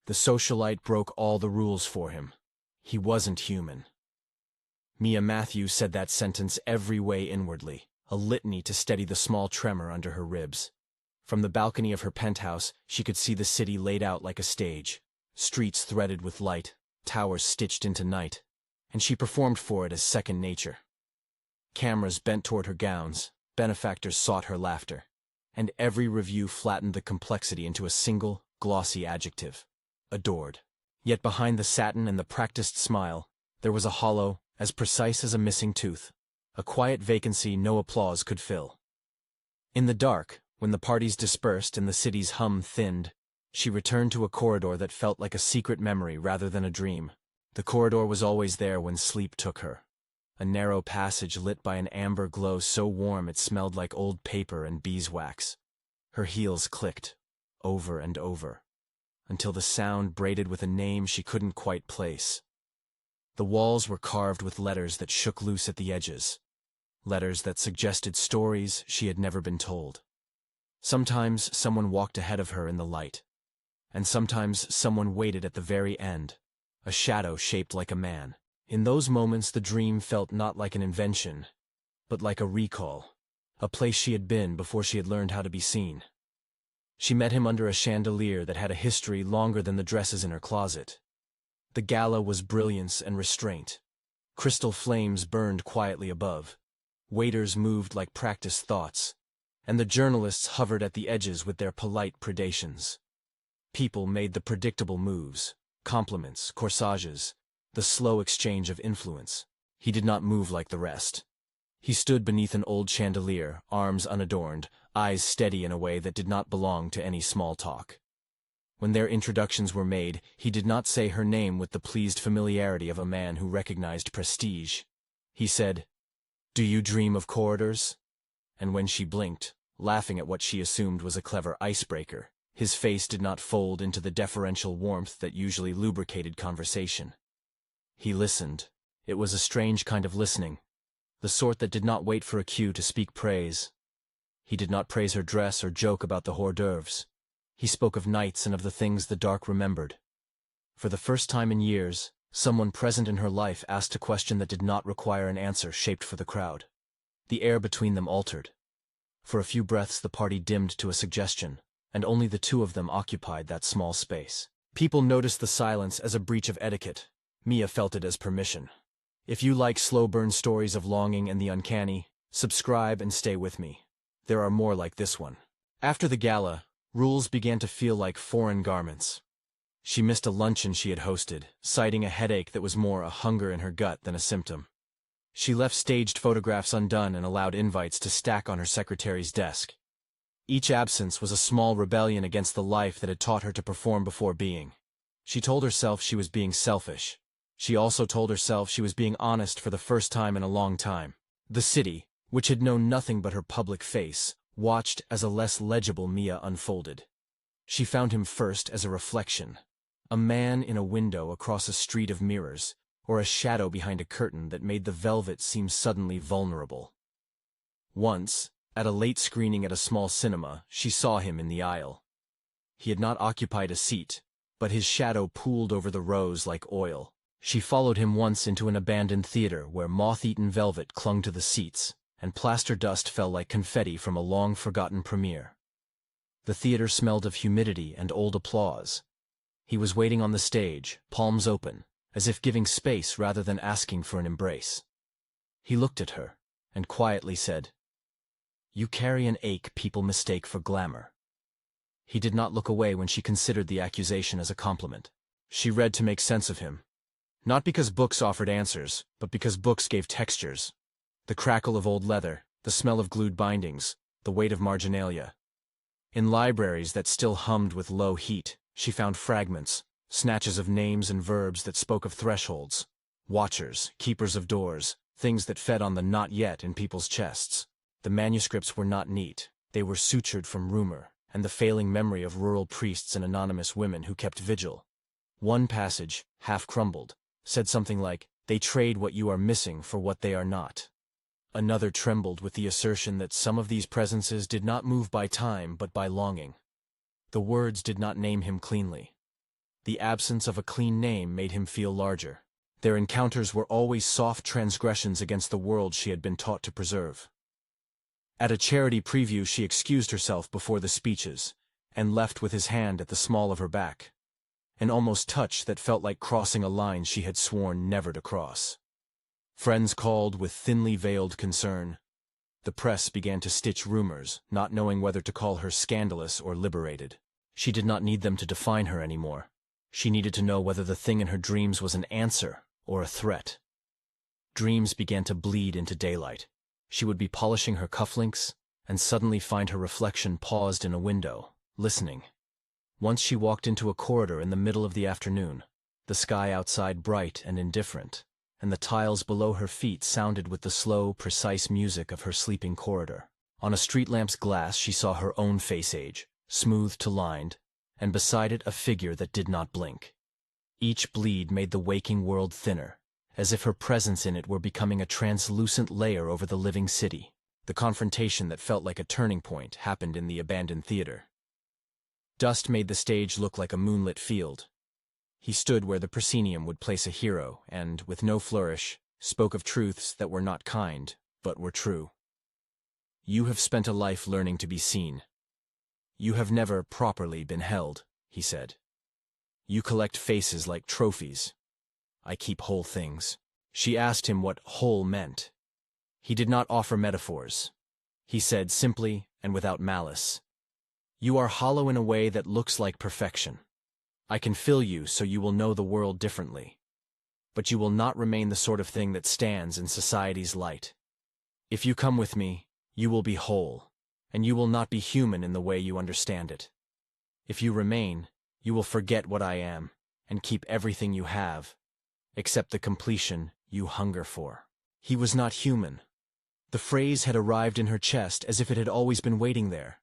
The socialite broke all the rules for him. He wasn't human. Mia Matthews said that sentence every way inwardly, a litany to steady the small tremor under her ribs. From the balcony of her penthouse, she could see the city laid out like a stage, streets threaded with light, towers stitched into night, and she performed for it as second nature. Cameras bent toward her gowns, benefactors sought her laughter, and every review flattened the complexity into a single, glossy adjective: adored. Yet behind the satin and the practiced smile, there was a hollow, as precise as a missing tooth, a quiet vacancy no applause could fill. In the dark, when the parties dispersed and the city's hum thinned, she returned to a corridor that felt like a secret memory rather than a dream. The corridor was always there when sleep took her. A narrow passage lit by an amber glow so warm it smelled like old paper and beeswax. Her heels clicked, over and over, until the sound braided with a name she couldn't quite place. The walls were carved with letters that shook loose at the edges, letters that suggested stories she had never been told. Sometimes someone walked ahead of her in the light, and sometimes someone waited at the very end, a shadow shaped like a man. In those moments the dream felt not like an invention, but like a recall, a place she had been before she had learned how to be seen. She met him under a chandelier that had a history longer than the dresses in her closet. The gala was brilliance and restraint. Crystal flames burned quietly above. Waiters moved like practiced thoughts, and the journalists hovered at the edges with their polite predations. People made the predictable moves, compliments, corsages, the slow exchange of influence. He did not move like the rest. He stood beneath an old chandelier, arms unadorned, eyes steady in a way that did not belong to any small talk. When their introductions were made, he did not say her name with the pleased familiarity of a man who recognized prestige. He said, "Do you dream of corridors?" And when she blinked, laughing at what she assumed was a clever icebreaker, his face did not fold into the deferential warmth that usually lubricated conversation. He listened. It was a strange kind of listening, the sort that did not wait for a cue to speak praise. He did not praise her dress or joke about the hors d'oeuvres. He spoke of nights and of the things the dark remembered. For the first time in years, someone present in her life asked a question that did not require an answer shaped for the crowd. The air between them altered. For a few breaths the party dimmed to a suggestion, and only the two of them occupied that small space. People noticed the silence as a breach of etiquette. Mia felt it as permission. If you like slow-burn stories of longing and the uncanny, subscribe and stay with me. There are more like this one. After the gala, rules began to feel like foreign garments. She missed a luncheon she had hosted, citing a headache that was more a hunger in her gut than a symptom. She left staged photographs undone and allowed invites to stack on her secretary's desk. Each absence was a small rebellion against the life that had taught her to perform before being. She told herself she was being selfish. She also told herself she was being honest for the first time in a long time. The city, which had known nothing but her public face, watched as a less legible Mia unfolded. She found him first as a reflection, a man in a window across a street of mirrors, or a shadow behind a curtain that made the velvet seem suddenly vulnerable. Once, at a late screening at a small cinema, she saw him in the aisle. He had not occupied a seat, but his shadow pooled over the rows like oil. She followed him once into an abandoned theater where moth-eaten velvet clung to the seats, and plaster dust fell like confetti from a long-forgotten premiere. The theater smelled of humidity and old applause. He was waiting on the stage, palms open, as if giving space rather than asking for an embrace. He looked at her, and quietly said, "You carry an ache people mistake for glamour." He did not look away when she considered the accusation as a compliment. She read to make sense of him. Not because books offered answers, but because books gave textures. The crackle of old leather, the smell of glued bindings, the weight of marginalia. In libraries that still hummed with low heat, she found fragments, snatches of names and verbs that spoke of thresholds, watchers, keepers of doors, things that fed on the not yet in people's chests. The manuscripts were not neat, they were sutured from rumor, and the failing memory of rural priests and anonymous women who kept vigil. One passage, half crumbled, said something like, "They trade what you are missing for what they are not." Another trembled with the assertion that some of these presences did not move by time but by longing. The words did not name him cleanly. The absence of a clean name made him feel larger. Their encounters were always soft transgressions against the world she had been taught to preserve. At a charity preview she excused herself before the speeches, and left with his hand at the small of her back. An almost touch that felt like crossing a line she had sworn never to cross. Friends called with thinly veiled concern. The press began to stitch rumors, not knowing whether to call her scandalous or liberated. She did not need them to define her anymore. She needed to know whether the thing in her dreams was an answer or a threat. Dreams began to bleed into daylight. She would be polishing her cufflinks, and suddenly find her reflection paused in a window, listening. Once she walked into a corridor in the middle of the afternoon, the sky outside bright and indifferent, and the tiles below her feet sounded with the slow, precise music of her sleeping corridor. On a street lamp's glass she saw her own face age, smoothed to lined, and beside it a figure that did not blink. Each bleed made the waking world thinner, as if her presence in it were becoming a translucent layer over the living city. The confrontation that felt like a turning point happened in the abandoned theater. Dust made the stage look like a moonlit field. He stood where the proscenium would place a hero and, with no flourish, spoke of truths that were not kind, but were true. You have spent a life learning to be seen. You have never properly been held, he said. You collect faces like trophies. I keep whole things. She asked him what whole meant. He did not offer metaphors. He said simply and without malice, you are hollow in a way that looks like perfection. I can fill you so you will know the world differently. But you will not remain the sort of thing that stands in society's light. If you come with me, you will be whole, and you will not be human in the way you understand it. If you remain, you will forget what I am, and keep everything you have, except the completion you hunger for. He was not human. The phrase had arrived in her chest as if it had always been waiting there,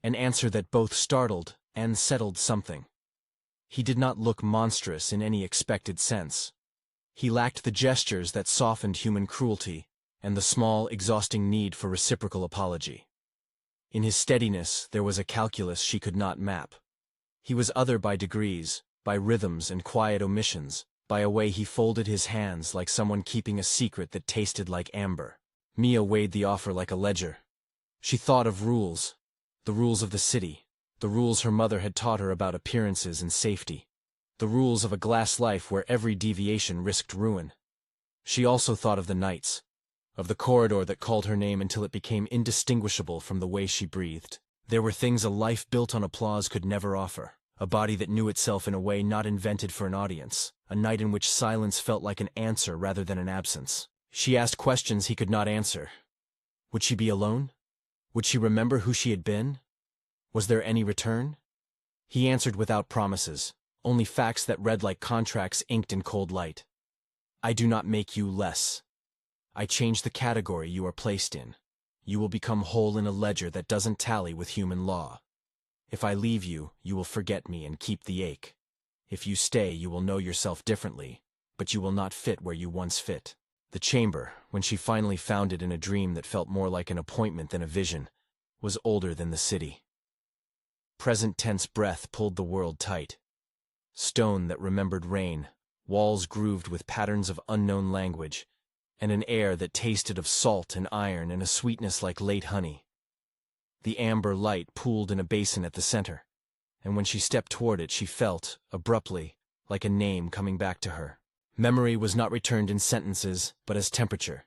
an answer that both startled and settled something. He did not look monstrous in any expected sense. He lacked the gestures that softened human cruelty and the small, exhausting need for reciprocal apology. In his steadiness there was a calculus she could not map. He was other by degrees, by rhythms and quiet omissions, by a way he folded his hands like someone keeping a secret that tasted like amber. Mia weighed the offer like a ledger. She thought of rules, the rules of the city, the rules her mother had taught her about appearances and safety, the rules of a glass life where every deviation risked ruin. She also thought of the nights, of the corridor that called her name until it became indistinguishable from the way she breathed. There were things a life built on applause could never offer, a body that knew itself in a way not invented for an audience, a night in which silence felt like an answer rather than an absence. She asked questions he could not answer. Would she be alone? Would she remember who she had been? Was there any return? He answered without promises, only facts that read like contracts inked in cold light. I do not make you less. I change the category you are placed in. You will become whole in a ledger that doesn't tally with human law. If I leave you, you will forget me and keep the ache. If you stay, you will know yourself differently, but you will not fit where you once fit. The chamber, when she finally found it in a dream that felt more like an appointment than a vision, was older than the city. Present tense breath pulled the world tight. Stone that remembered rain, walls grooved with patterns of unknown language, and an air that tasted of salt and iron and a sweetness like late honey. The amber light pooled in a basin at the center, and when she stepped toward it she felt, abruptly, like a name coming back to her. Memory was not returned in sentences, but as temperature.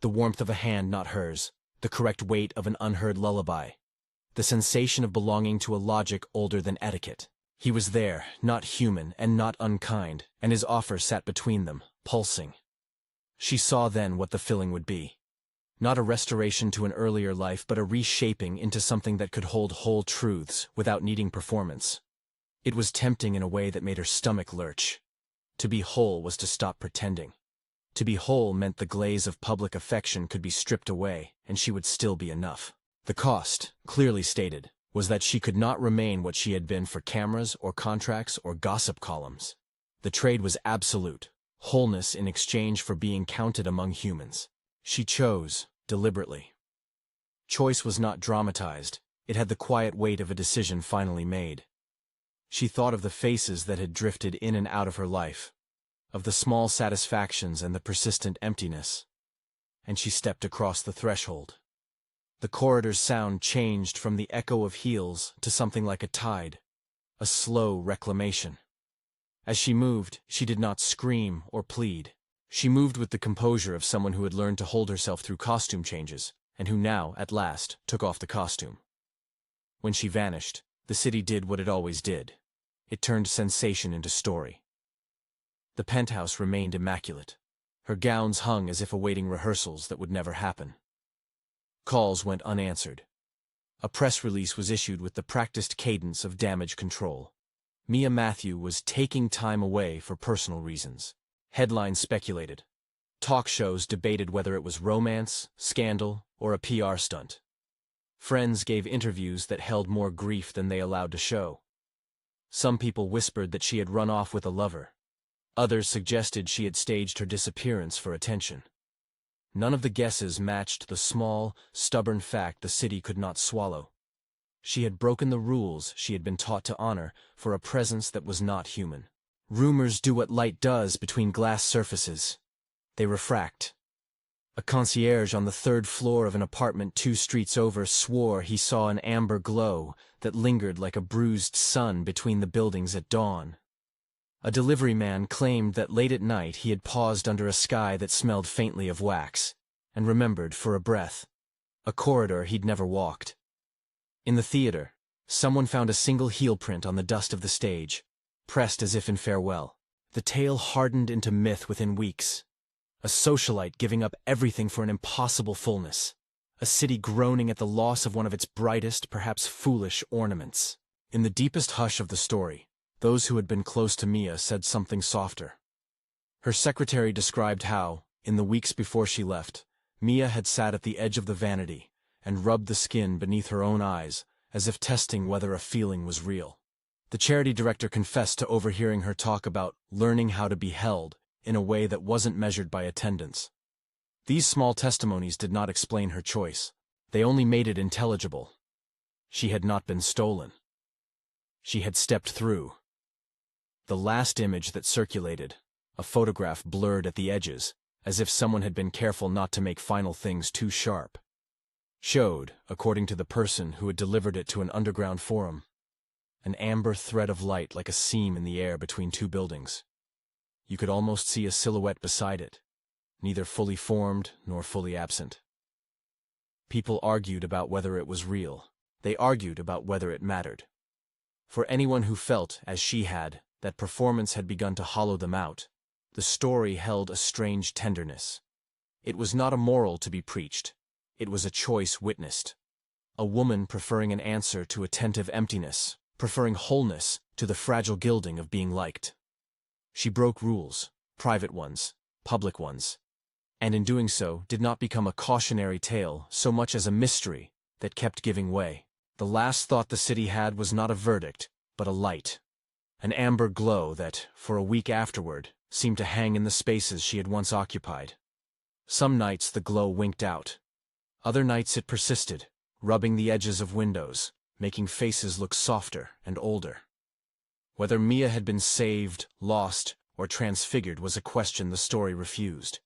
The warmth of a hand not hers, the correct weight of an unheard lullaby, the sensation of belonging to a logic older than etiquette. He was there, not human and not unkind, and his offer sat between them, pulsing. She saw then what the filling would be. Not a restoration to an earlier life, but a reshaping into something that could hold whole truths without needing performance. It was tempting in a way that made her stomach lurch. To be whole was to stop pretending. To be whole meant the glaze of public affection could be stripped away, and she would still be enough. The cost, clearly stated, was that she could not remain what she had been for cameras or contracts or gossip columns. The trade was absolute, wholeness in exchange for being counted among humans. She chose, deliberately. Choice was not dramatized, it had the quiet weight of a decision finally made. She thought of the faces that had drifted in and out of her life, of the small satisfactions and the persistent emptiness. And she stepped across the threshold. The corridor's sound changed from the echo of heels to something like a tide, a slow reclamation. As she moved, she did not scream or plead. She moved with the composure of someone who had learned to hold herself through costume changes, and who now, at last, took off the costume. When she vanished, the city did what it always did. It turned sensation into story. The penthouse remained immaculate. Her gowns hung as if awaiting rehearsals that would never happen. Calls went unanswered. A press release was issued with the practiced cadence of damage control. Mia Matthew was taking time away for personal reasons. Headlines speculated. Talk shows debated whether it was romance, scandal, or a PR stunt. Friends gave interviews that held more grief than they allowed to show. Some people whispered that she had run off with a lover. Others suggested she had staged her disappearance for attention. None of the guesses matched the small, stubborn fact the city could not swallow. She had broken the rules she had been taught to honor for a presence that was not human. Rumors do what light does between glass surfaces. They refract. A concierge on the third floor of an apartment 2 streets over swore he saw an amber glow that lingered like a bruised sun between the buildings at dawn. A delivery man claimed that late at night he had paused under a sky that smelled faintly of wax, and remembered, for a breath, a corridor he'd never walked. In the theater, someone found a single heel print on the dust of the stage, pressed as if in farewell. The tale hardened into myth within weeks. A socialite giving up everything for an impossible fullness. A city groaning at the loss of one of its brightest, perhaps foolish, ornaments. In the deepest hush of the story, those who had been close to Mia said something softer. Her secretary described how, in the weeks before she left, Mia had sat at the edge of the vanity and rubbed the skin beneath her own eyes, as if testing whether a feeling was real. The charity director confessed to overhearing her talk about learning how to be held in a way that wasn't measured by attendance. These small testimonies did not explain her choice. They only made it intelligible. She had not been stolen. She had stepped through. The last image that circulated, a photograph blurred at the edges, as if someone had been careful not to make final things too sharp, showed, according to the person who had delivered it to an underground forum, an amber thread of light like a seam in the air between 2 buildings. You could almost see a silhouette beside it, neither fully formed nor fully absent. People argued about whether it was real. They argued about whether it mattered. For anyone who felt, as she had, that performance had begun to hollow them out, the story held a strange tenderness. It was not a moral to be preached. It was a choice witnessed. A woman preferring an answer to attentive emptiness, preferring wholeness to the fragile gilding of being liked. She broke rules, private ones, public ones, and in doing so did not become a cautionary tale so much as a mystery that kept giving way. The last thought the city had was not a verdict, but a light. An amber glow that, for a week afterward, seemed to hang in the spaces she had once occupied. Some nights the glow winked out. Other nights it persisted, rubbing the edges of windows, making faces look softer and older. Whether Mia had been saved, lost, or transfigured was a question the story refused.